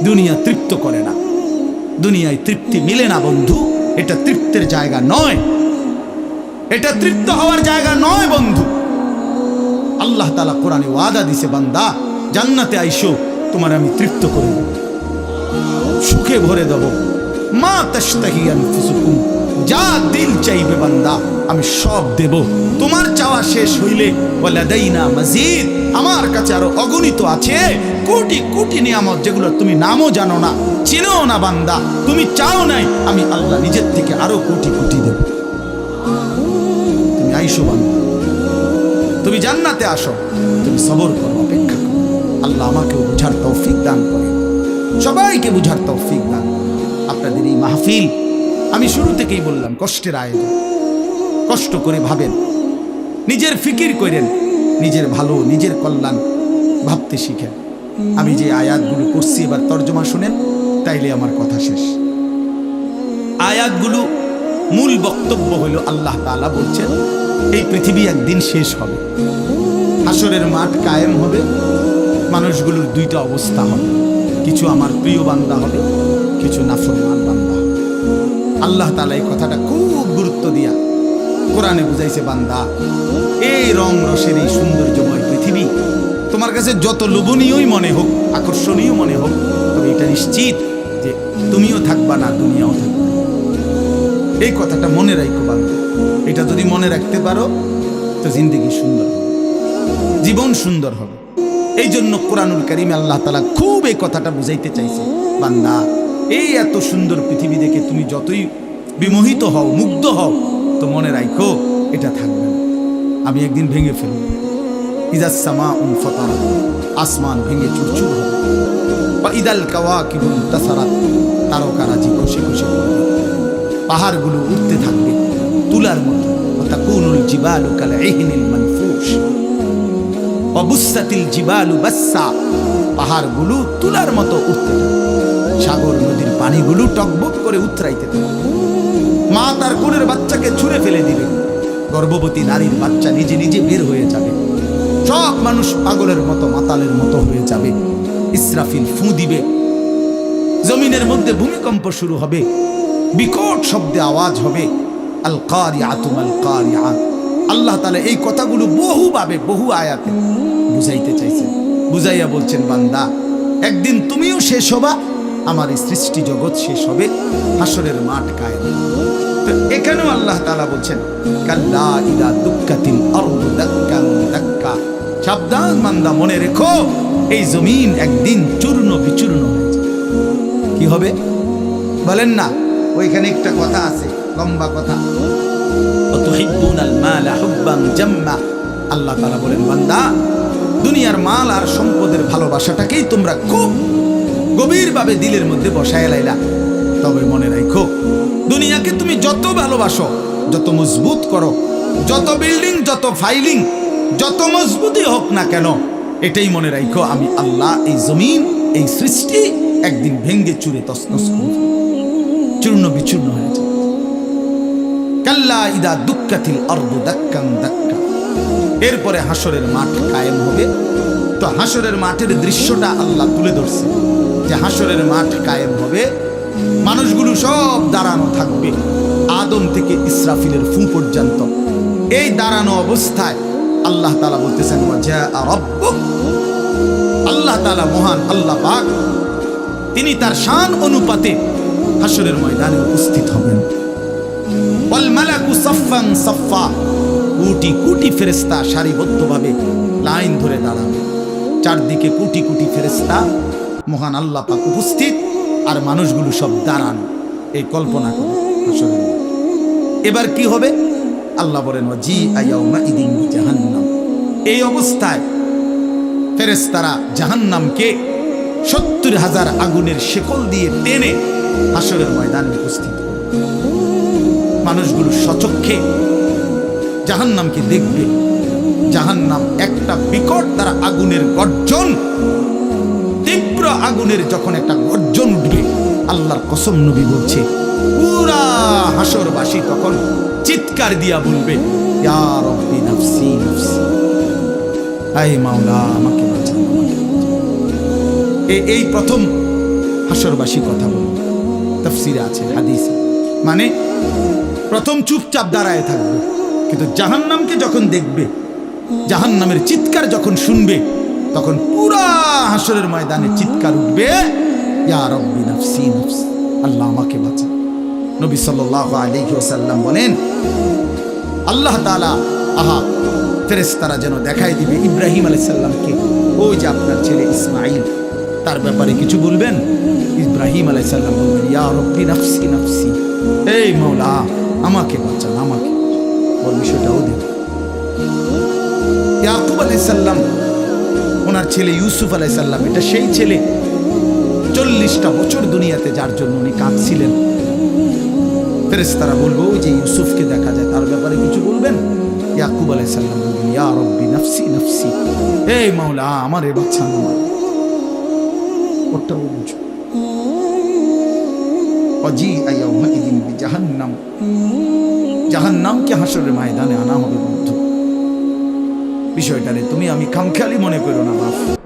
দুনিয়া তৃপ্ত করে না, দুনিয়ায় তৃপ্তি মিলে না বন্ধু। এটা তৃপ্তের জায়গা নয়, এটা তৃপ্ত হওয়ার জায়গা নয় বন্ধু। আল্লাহ তাআলা কোরআনে ওয়াদা দিছে, বান্দা জান্নাতে আইসো, তোমার আমি তৃপ্ত করে দেব, সুখে ভরে দেব। মা তাশতাহি আনফুসুকুম, যা দিল চাইবে বান্দা আমি সব দেব। তোমার চাওয়া শেষ হইলে ওয়ালাদাইনা মাজিদ, আমার কাছে আরো অগণিত আছে কোটি কোটি নিয়ামত, যেগুলো তুমি নামও জানো না, চিনো না বান্দা। তুমি চাও নাই, আমি আল্লাহ নিজের থেকে আরো কোটি কোটি দেব। তুমি আইসো বান্দা, তুমি জান্নাতে আসো, তুমি সবর করো, অপেক্ষা করো। আল্লাহ আমাকে বুঝার তৌফিক দান করে, সবাইকে বুঝার তৌফিক দান। আপনাদের এই মাহফিল আমি শুরু থেকেই বললাম কষ্টের আয়োজন। কষ্ট করে ভাবেন, নিজের ফিকির করেন, নিজের ভালো নিজের কল্যাণ ভাবতে শিখেন। আমি যে আয়াতগুলো পড়ছি এবার তর্জমা শুনেন, তাইলে আমার কথা শেষ। আয়াতগুলো মূল বক্তব্য হলো আল্লাহ তাআলা বলছেন এই পৃথিবী একদিন শেষ হবে, হাসরের মাঠ কায়েম হবে, মানুষগুলোর দুইটা অবস্থা হবে, কিছু আমার প্রিয় বান্দা হবে, কিছু নাফরমান বান্দা হবে। আল্লাহ তাআলা এই কথাটা খুব গুরুত্ব দিয়া কোরআনে বুঝাইছে, বান্দা এই রং রসের এই সৌন্দর্যময় পৃথিবী তোমার কাছে যত লোভনীয়ই মনে হোক, আকর্ষণীয় মনে হোক, তবে এটা নিশ্চিত যে তুমিও থাকবা না, দুনিয়াও থাকবে না। এই কথাটা মনে রাখো বান্দা। এটা যদি মনে রাখতে পারো তো জিন্দেগি সুন্দর হবে, জীবন সুন্দর হবে। এই জন্য কোরআনুল কারীমে আল্লাহ তাআলা খুব এই কথাটা বুঝাইতে চাইছে, বান্দা এই এত সুন্দর পৃথিবী দেখে তুমি যতই বিমোহিত হও, মুগ্ধ হও, তো মনে রাখো এটা থাকবে না, আমি একদিন ভেঙে ফেলব। ইদাস সামাউন ফাতারাত, আসমান ভেঙে চুরচুর হবে। বা ইদাল কাওয়াকিবুন তাসারাত, তারকারাজি খসে খসে পড়বে, পাহাড়গুলো উঠতে থাকবে তুলার মতো। ওয়া তাকুনুল জিবালু কাল ইহনিল মানফুশ ওয়া বুসাতিল জিবালু বাসসা, পাহাড়গুলো তুলার মতো উঠতে থাকবে, সাগর নদীর পানিগুলো টকবক করে উতরাইতে থাকবে। মা তার কোলের বাচ্চাকে ছুঁড়ে ফেলে দিবে, গর্ভবতী নারীর বাচ্চা নিজে নিজে বের হয়ে যাবে, সব মানুষ পাগলের মতো মাতালের মতো হয়ে যাবে। ইসরাফিল ফু দিবে, জমিনের মধ্যে ভূমিকম্প শুরু হবে, বিকট শব্দে আওয়াজ হবে। আল কারিআতু মাল কারিআত। আল্লাহ তাআলা এই কথাগুলো বহুভাবে বহু আয়াতে বুঝাইতে চাইছেন, বুঝাইয়া বলছেন, বান্দা একদিন তুমিও শেষ হবা, আমার এই সৃষ্টি জগৎ শেষ হবে, হাসরের মাঠ কায়েম। তো এখানেও আল্লাহ তাআলা বলছেন, কাল্লা ইদা দুক্কাতিল আরদু দাক্কান দাক্কা, সাবধান বান্দা, মনে রেখো এই জমিন একদিন চূর্ণ বিচূর্ণ হয়ে যাবে। কি হবে বলেন না? ওইখানে একটা কথা আছে, লম্বা কথা, অতুহিব্বুনাল মালা হুব্বান জাম্মা। আল্লাহ তাআলা বলেন, বান্দা দুনিয়ার মাল আর সম্পদের ভালোবাসাটাকেই তোমরা খুব গভীরভাবে দিলের মধ্যে বসায় লাইলা। তবে মনে রাখো, দুনিয়াকে তুমি যত ভালোবাসো, যত মজবুত করো, যত বিল্ডিং, যত ফাইলিং, যত মজবুতই হোক না কেন, এটাই মনে রাখো আমি আল্লাহ এই জমিন, এই সৃষ্টি একদিন ভেঙ্গে চুরে তছনছ করে চূর্ণ বিচূর্ণ হয়ে যাবে। কাল্লা ইদা দুক্কাতিল আরদু দাক্কান দাক্কা। এরপরে হাসরের মাঠ কায়েম হবে। তো হাসরের মাঠের দৃশ্যটা আল্লাহ তুলে ধরছে যে হাসরের মাঠ কায়েম হবে, মানুষগুলো সব দাঁড়ানো থাকবে, আদম থেকে ইসরাফিলের ফু পর্যন্ত। এই দাঁড়ানো অবস্থায় আল্লাহ তাআলা বলতেছেন, ওয়াজা রাব্বুক, আল্লাহ তাআলা মহান আল্লাহ পাক, তিনি তার শান অনুপাতে হাসরের ময়দানে উপস্থিত হবেন। ওয়াল মালাকু সাফফান সাফফা, কোটি কোটি ফেরেশতা সারিবদ্ধভাবে লাইন ধরে দাঁড়াবে, চারদিকে কোটি কোটি ফেরেশতা, মহান আল্লাহ পাক উপস্থিত, আর মানুষগুলো সব দাঁড়ানো। এই কল্পনা করো হাসরের মাঠ। এবার কি হবে? আল্লাহ বলেন, ওয়াজিআ ইয়াউমা ইদিন জাহান্নাম। এই অবস্থায় ফেরেশতারা জাহান্নামকে ৭০,০০০ আগুনের শেকল দিয়ে টেনে হাসরের ময়দানে উপস্থিত হবে। মানুষগুলো সচক্ষে জাহান্নামকে দেখবে। জাহান্নাম একটা বিকট তারা আগুনের গর্জন, তীব্র আগুনের যখন একটা গর্জন উঠবে, আল্লাহর কসম নবী বলছে, পুরা হাসরবাসী তখন চিৎকার দিয়া বলবে, ইয়া রাব্বি নাফসি নাফসি, আয় মাওলা আমাকে বাঁচাও। এই প্রথম হাসরবাসী কথা বলবে, তাফসিরে আছে, হাদিসে। মানে প্রথম চুপচাপ দাঁড়ায় থাকবে, কিন্তু জাহান্নামকে যখন দেখবে, জাহান্নামের চিৎকার যখন শুনবে, তখন পুরা হাসরের ময়দানে চিৎকার উঠবে, ইয়া রাব্বি নাফসি নাফসি, আল্লাহ আমাকে বাঁচা। নবী সাল্লাল্লাহু আলাইহি ওয়াসাল্লাম বলেন, আল্লাহ তাআলা ফেরেশতারা যেন দেখাই দিবে ইব্রাহিম আলাইহিস সালামকে, ওই যে আপনার ছেলে ইসমাঈল, তার ব্যাপারে কিছু বলবেন। ইব্রাহিম আলাইহিস সালাম বলবেন, ইয়া রাব্বি নাফসি নাফসি, এই মাওলা আমাকে বাঁচান, আমাকে। ওর বিষয়টাও দেখ। ইয়াকুব আলাইহিস সালাম, ওনার ছেলে ইউসুফ আলাইহিস সালাম, এটা সেই ছেলে 40টা বছর দুনিয়াতে যার জন্য উনি কাঁদছিলেন। ফেরেশতারা বলবো, ওই যে ইউসুফকে দেখা যায়, তার ব্যাপারে কিছু বলবেন। ইয়াকুব আলাইহিস সালাম বলবেন, ইয়া রাব্বি নাফসি নাফসি, এই মাওলা আমারে বাঁচান, আমার। ওটাও বুঝো। ওয়াজিআ ইয়াউমাইযিন বিজাহান্নাম, জাহান্নামকে হাসরের ময়দানে আনা হবে বন্ধু। বিষয়টারে তুমি আমি খামখেয়ালি মনে করো না বাপ।